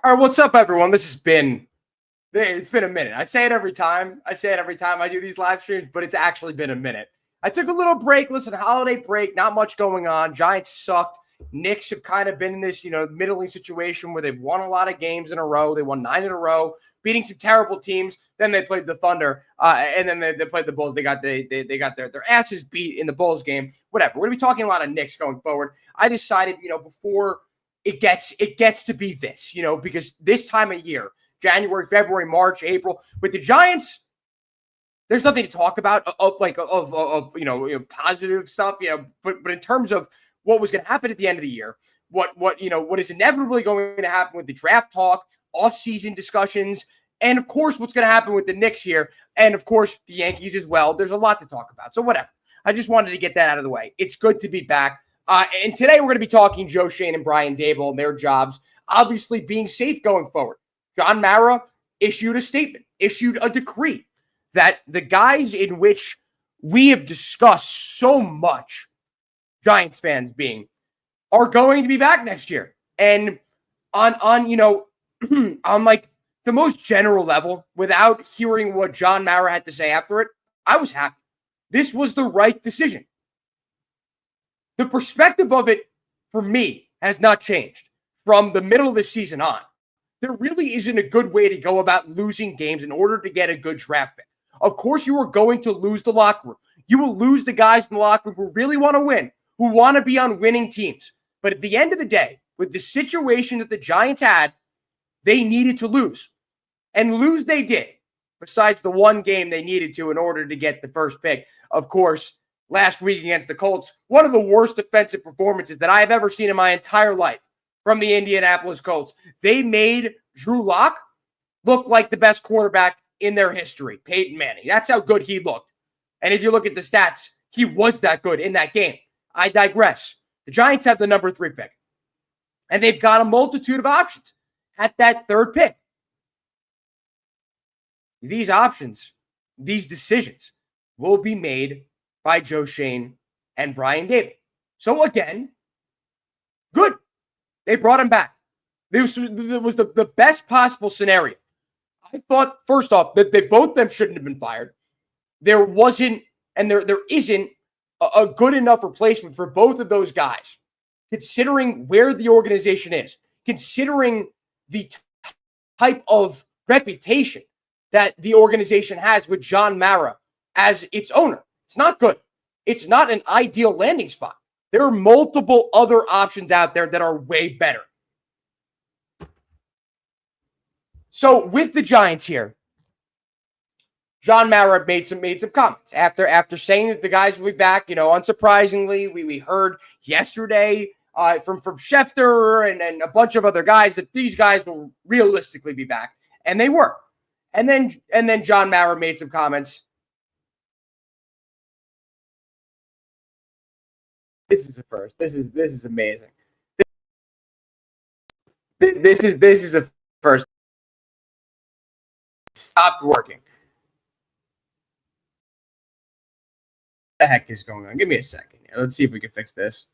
All right, what's up, everyone? It's been a minute. I say it every time. I do these live streams, but it's actually been a minute. I took a little break. Listen, holiday break, not much going on. Giants sucked. Knicks have kind of been in this, middling situation where they've won a lot of games in a row. They won 9 in a row, beating some terrible teams. Then they played the Thunder, and then they played the Bulls. They got their asses beat in the Bulls game. Whatever. We're gonna be talking a lot of Knicks going forward. I decided, before it gets to be this, because this time of year, January, February, March, April, with the Giants, there's nothing to talk about of positive stuff, but in terms of what was going to happen at the end of the year, what is inevitably going to happen with the draft talk, off-season discussions, and of course what's going to happen with the Knicks here, and of course the Yankees as well. There's a lot to talk about. So whatever. I just wanted to get that out of the way. It's good to be back. And today we're going to be talking Joe Schoen and Brian Daboll and their jobs, obviously being safe going forward. John Mara issued a statement, issued a decree that the guys in which we have discussed so much, Giants fans being, are going to be back next year. And on on like the most general level, without hearing what John Mara had to say after it, I was happy. This was the right decision. The perspective of it, for me, has not changed from the middle of the season on. There really isn't a good way to go about losing games in order to get a good draft pick. Of course, you are going to lose the locker room. You will lose the guys in the locker room who really want to win, who want to be on winning teams. But at the end of the day, with the situation that the Giants had, they needed to lose. And lose they did, besides the one game they needed to in order to get the first pick. Of course, last week against the Colts, one of the worst defensive performances that I have ever seen in my entire life from the Indianapolis Colts. They made Drew Lock look like the best quarterback in their history, Peyton Manning. That's how good he looked. And if you look at the stats, he was that good in that game. I digress. The Giants have the number 3 pick, and they've got a multitude of options at that third pick. These options, these decisions will be made by Joe Schoen and Brian Daboll. So again, good. They brought him back. This was the best possible scenario. I thought, first off, that both of them shouldn't have been fired. There wasn't, and there isn't a good enough replacement for both of those guys, considering where the organization is, considering the type of reputation that the organization has with John Mara as its owner. It's not good. It's not an ideal landing spot. There are multiple other options out there that are way better. So with the Giants here, John Mara made some comments after saying that the guys will be back. Unsurprisingly, we heard yesterday from Schefter and a bunch of other guys that these guys will realistically be back, and they were. And then John Mara made some comments. This is a first. This is amazing. This is a first. Stopped working. What the heck is going on? Give me a second here. Let's see if we can fix this.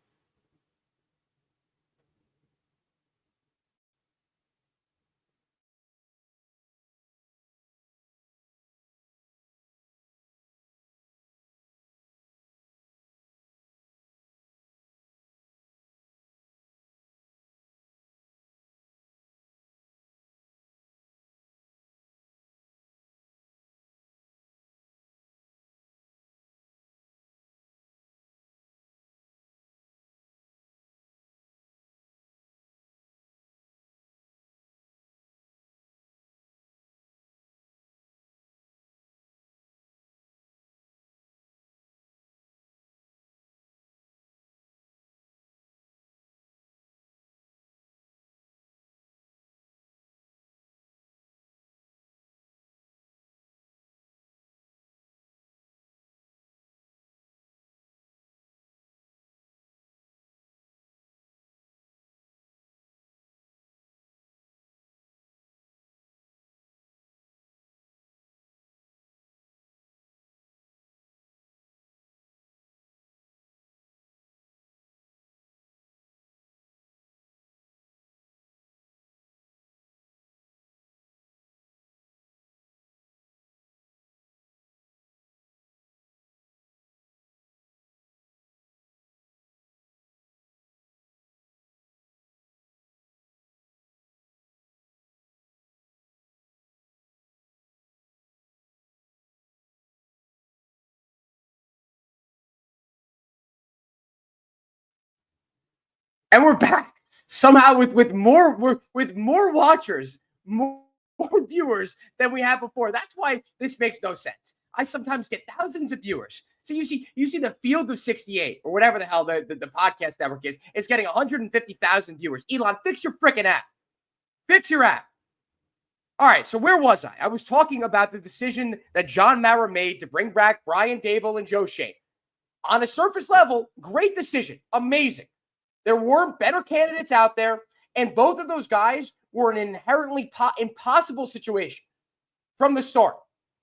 And we're back somehow with more watchers, more viewers than we had before. That's why this makes no sense. I sometimes get thousands of viewers. So you see the field of 68 or whatever the hell the podcast network is getting 150,000 viewers. Elon, fix your freaking app. Fix your app. All right, so where was I? I was talking about the decision that John Mara made to bring back Brian Daboll and Joe Schoen. On a surface level, great decision. Amazing. There weren't better candidates out there, and both of those guys were in an inherently impossible situation from the start,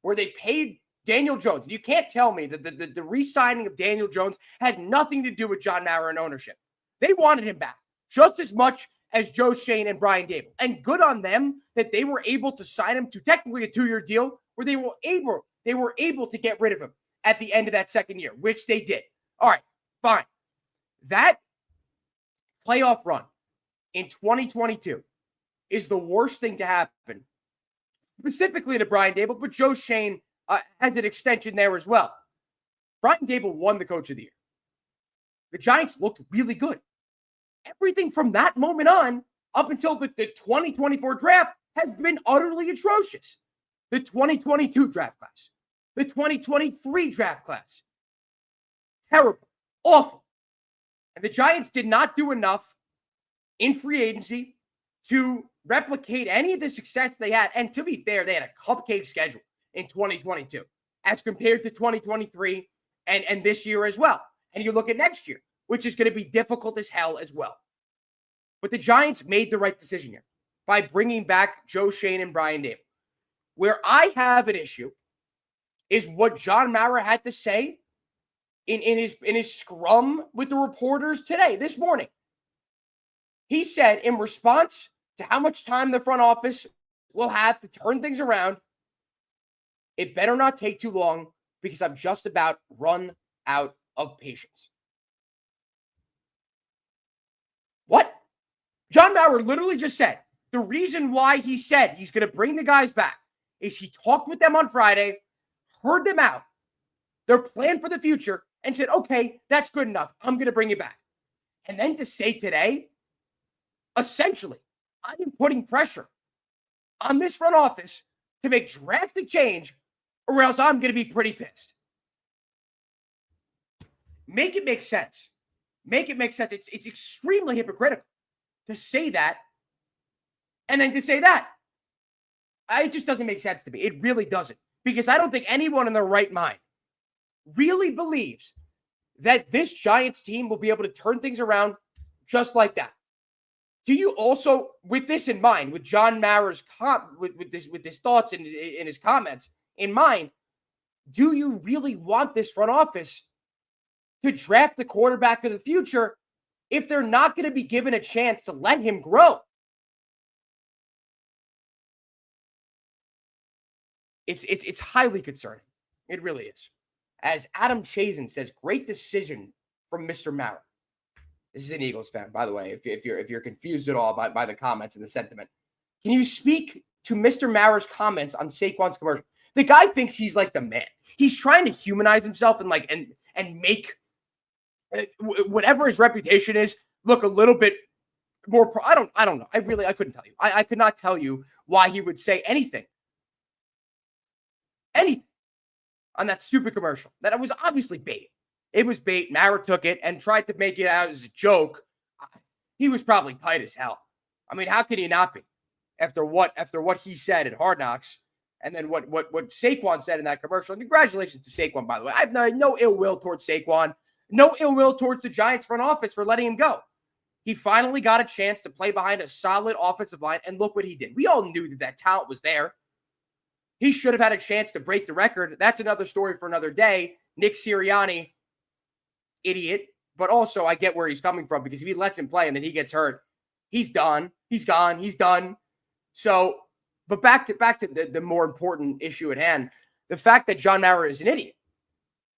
where they paid Daniel Jones. And you can't tell me that the re-signing of Daniel Jones had nothing to do with John Mara and ownership. They wanted him back just as much as Joe Schoen and Brian Daboll. And good on them that they were able to sign him to technically a 2-year deal where they were able to get rid of him at the end of that second year, which they did. All right, fine. That playoff run in 2022 is the worst thing to happen, specifically to Brian Daboll, but Joe Schoen has an extension there as well. Brian Daboll won the Coach of the Year. The Giants looked really good. Everything from that moment on, up until the 2024 draft, has been utterly atrocious. The 2022 draft class, the 2023 draft class, terrible, awful. And the Giants did not do enough in free agency to replicate any of the success they had. And to be fair, they had a cupcake schedule in 2022 as compared to 2023 and this year as well. And you look at next year, which is going to be difficult as hell as well. But the Giants made the right decision here by bringing back Joe Schoen and Brian Daboll. Where I have an issue is what John Mara had to say in his scrum with the reporters today, this morning. He said in response to how much time the front office will have to turn things around, it better not take too long because I'm just about run out of patience. What? John Mara literally just said the reason why he said he's going to bring the guys back is he talked with them on Friday, heard them out, their plan for the future, and said, okay, that's good enough. I'm going to bring you back. And then to say today, essentially, I am putting pressure on this front office to make drastic change or else I'm going to be pretty pissed. Make it make sense. Make it make sense. It's extremely hypocritical to say that and then to say that. It just doesn't make sense to me. It really doesn't. Because I don't think anyone in their right mind really believes that this Giants team will be able to turn things around just like that. Do you also, with this in mind, with John Mara's with his thoughts and in his comments in mind, do you really want this front office to draft the quarterback of the future if they're not going to be given a chance to let him grow? It's highly concerning. It really is. As Adam Chazen says, great decision from Mr. Mara. This is an Eagles fan, by the way, if you're confused at all by the comments and the sentiment. Can you speak to Mr. Mara's comments on Saquon's commercial? The guy thinks he's like the man. He's trying to humanize himself and make whatever his reputation is look a little bit more. I don't know. I couldn't tell you. I could not tell you why he would say anything on that stupid commercial. That it was obviously bait. It was bait. Mara took it and tried to make it out as a joke. He was probably tight as hell. I mean, how could he not be after what he said at Hard Knocks and then what Saquon said in that commercial? And congratulations to Saquon, by the way. I have no ill will towards Saquon. No ill will towards the Giants front office for letting him go. He finally got a chance to play behind a solid offensive line, and look what he did. We all knew that talent was there. He should have had a chance to break the record. That's another story for another day. Nick Sirianni, idiot. But also, I get where he's coming from because if he lets him play and then he gets hurt, he's done. He's gone. He's done. So, but back to the more important issue at hand, the fact that John Mara is an idiot.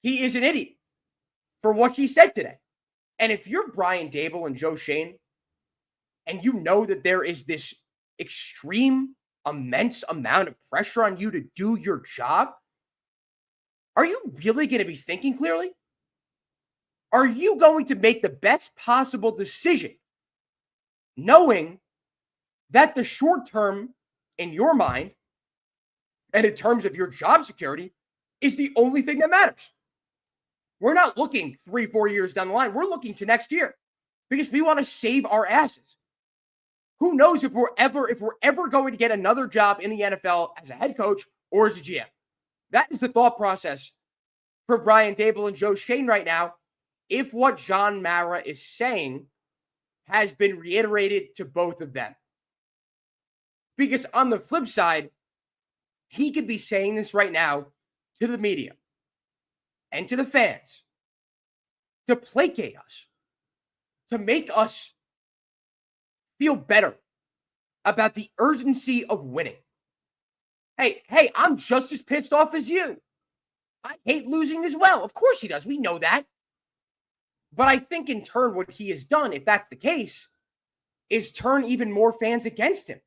He is an idiot for what he said today. And if you're Brian Daboll and Joe Schoen, and you know that there is this extreme, immense amount of pressure on you to do your job, are you really going to be thinking clearly? Are you going to make the best possible decision knowing that the short term in your mind and in terms of your job security is the only thing that matters. We're not looking 3-4 years down the line. We're looking to next year because we want to save our asses. Who knows if we're ever going to get another job in the NFL as a head coach or as a GM? That is the thought process for Brian Daboll and Joe Schoen right now. If what John Mara is saying has been reiterated to both of them. Because on the flip side, he could be saying this right now to the media and to the fans to placate us, to make us feel better about the urgency of winning. Hey, I'm just as pissed off as you. I hate losing as well. Of course he does. We know that. But I think in turn what he has done, if that's the case, is turn even more fans against him.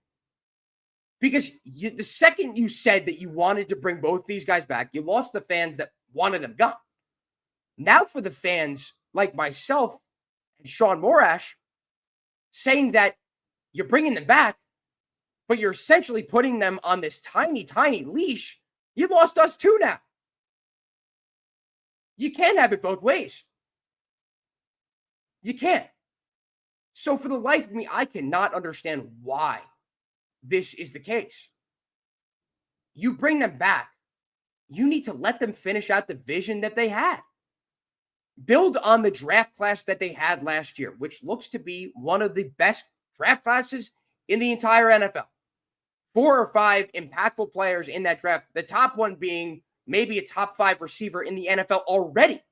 Because the second you said that you wanted to bring both these guys back, you lost the fans that wanted them gone. Now for the fans like myself and Sean Morash saying that you're bringing them back, but you're essentially putting them on this tiny, tiny leash, you lost us too now. You can't have it both ways. You can't. So for the life of me, I cannot understand why this is the case. You bring them back. You need to let them finish out the vision that they had. Build on the draft class that they had last year, which looks to be one of the best draft classes in the entire NFL. 4 or 5 impactful players in that draft, the top one being maybe a top 5 receiver in the NFL already.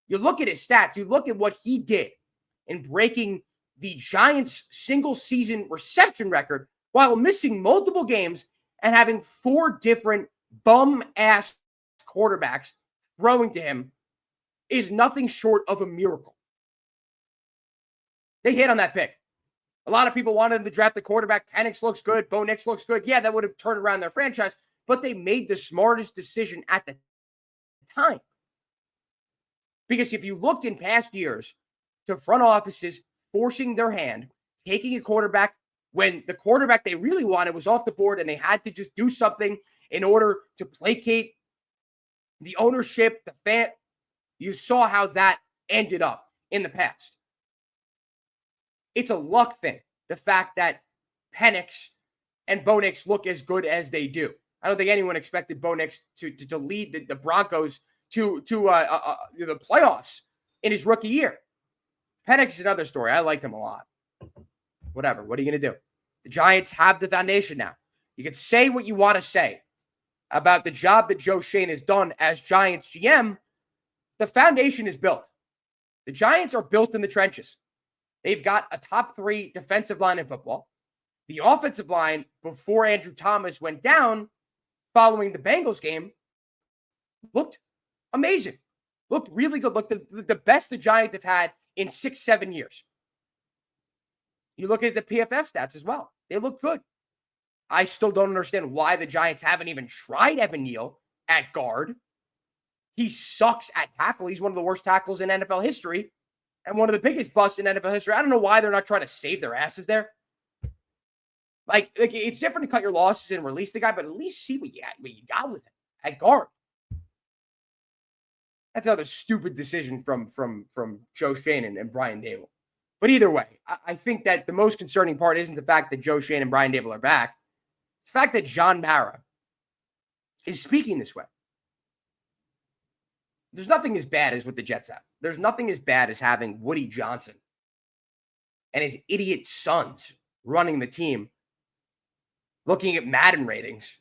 You look at his stats, you look at what he did in breaking the Giants' single-season reception record while missing multiple games and having 4 different bum-ass quarterbacks throwing to him is nothing short of a miracle. They hit on that pick. A lot of people wanted him to draft the quarterback. Penix looks good. Bo Nix looks good. Yeah, that would have turned around their franchise, but they made the smartest decision at the time. Because if you looked in past years to front offices forcing their hand, taking a quarterback when the quarterback they really wanted was off the board and they had to just do something in order to placate the ownership, the fan, you saw how that ended up in the past. It's a luck thing, the fact that Penix and Bo Nix look as good as they do. I don't think anyone expected Bo Nix to lead the Broncos to the playoffs in his rookie year. Penix is another story. I liked him a lot. Whatever. What are you going to do? The Giants have the foundation now. You can say what you want to say about the job that Joe Schoen has done as Giants GM. The foundation is built. The Giants are built in the trenches. They've got a top 3 defensive line in football. The offensive line, before Andrew Thomas went down following the Bengals game, looked amazing. Looked really good. Looked the best the Giants have had in 6-7 years. You look at the PFF stats as well. They look good. I still don't understand why the Giants haven't even tried Evan Neal at guard. He sucks at tackle. He's one of the worst tackles in NFL history and one of the biggest busts in NFL history. I don't know why they're not trying to save their asses there. Like it's different to cut your losses and release the guy, but at least see what you got with him at guard. That's another stupid decision from Joe Schoen and Brian Daboll. But either way, I think that the most concerning part isn't the fact that Joe Schoen and Brian Daboll are back. It's the fact that John Mara is speaking this way. There's nothing as bad as what the Jets have. There's nothing as bad as having Woody Johnson and his idiot sons running the team, looking at Madden ratings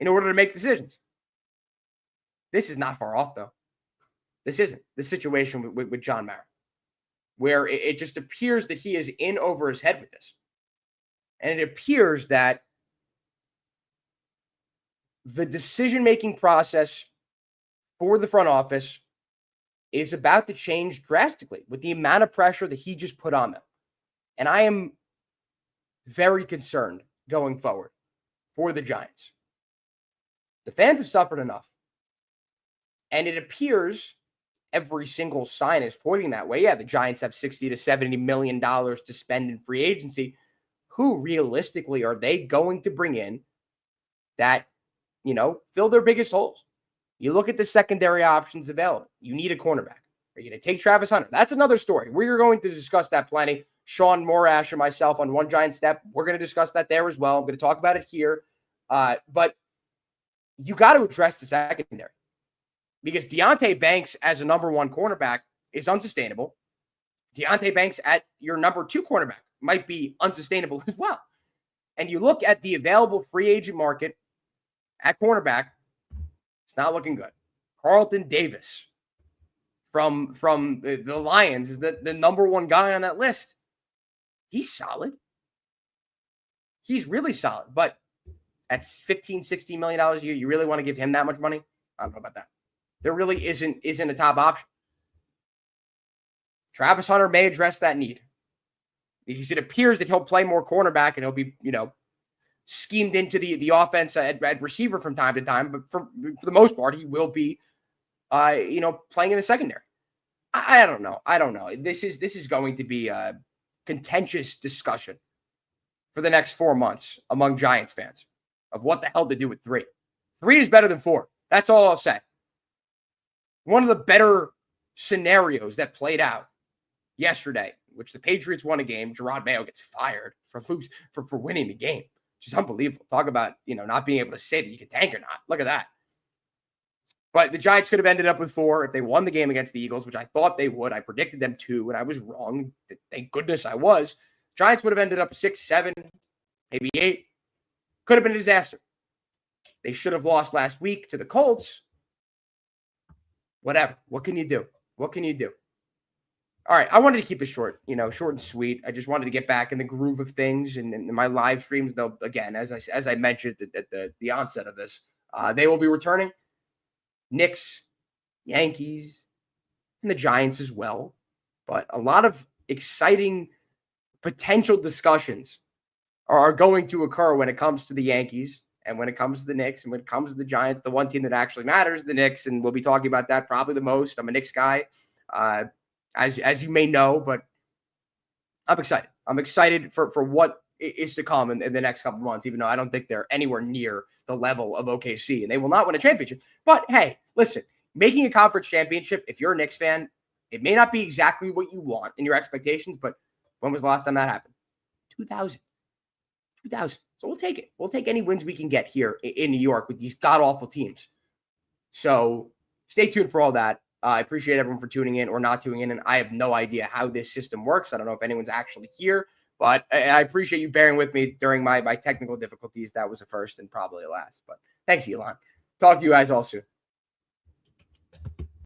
in order to make decisions. This is not far off, though. This isn't the situation with John Mara, where it just appears that he is in over his head with this. And it appears that the decision-making process for the front office is about to change drastically with the amount of pressure that he just put on them. And I am very concerned going forward for the Giants. The fans have suffered enough. And it appears every single sign is pointing that way. Yeah, the Giants have $60 to $70 million to spend in free agency. Who realistically are they going to bring in that, fill their biggest holes? You look at the secondary options available. You need a cornerback. Are you going to take Travis Hunter? That's another story. We're going to discuss that plenty. Sean Morash and myself on One Giant Step. We're going to discuss that there as well. I'm going to talk about it here. But you got to address the secondary because Deonte Banks as a number one cornerback is unsustainable. Deonte Banks at your number two cornerback might be unsustainable as well. And you look at the available free agent market at cornerback, it's not looking good. Carlton Davis from the Lions is the number one guy on that list. He's solid. He's really solid, but that's $15, $16 million a year. You really want to give him that much money? I don't know about that. There really isn't a top option. Travis Hunter may address that need because it appears that he'll play more cornerback and he'll be, schemed into the offense at receiver from time to time. But for the most part, he will be, playing in the secondary. I don't know. This is going to be a contentious discussion for the next 4 months among Giants fans of what the hell to do with 3. 3 is better than 4. That's all I'll say. One of the better scenarios that played out yesterday, which the Patriots won a game, Gerard Mayo gets fired for winning the game, which is unbelievable. Talk about, not being able to say that you can tank or not. Look at that. But the Giants could have ended up with 4 if they won the game against the Eagles, which I thought they would. I predicted them 2, and I was wrong. Thank goodness I was. Giants would have ended up 6, 7, maybe 8. Could have been a disaster. They should have lost last week to the Colts. Whatever. What can you do? All right. I wanted to keep it short, short and sweet. I just wanted to get back in the groove of things and my live streams. Though, again, as I mentioned at the onset of this, they will be returning. Knicks, Yankees, and the Giants as well. But a lot of exciting potential discussions are going to occur when it comes to the Yankees and when it comes to the Knicks and when it comes to the Giants. The one team that actually matters, the Knicks, and we'll be talking about that probably the most. I'm a Knicks guy, as you may know, but I'm excited. I'm excited for what is to come in the next couple of months, even though I don't think they're anywhere near the level of OKC, and they will not win a championship. But hey, listen, making a conference championship, if you're a Knicks fan, it may not be exactly what you want in your expectations, but when was the last time that happened? 2000. So we'll take it. We'll take any wins we can get here in New York with these god-awful teams. So stay tuned for all that. I appreciate everyone for tuning in or not tuning in, and I have no idea how this system works. I don't know if anyone's actually here, but I appreciate you bearing with me during my technical difficulties. That was a first and probably a last. But thanks, Elon. Talk to you guys all soon.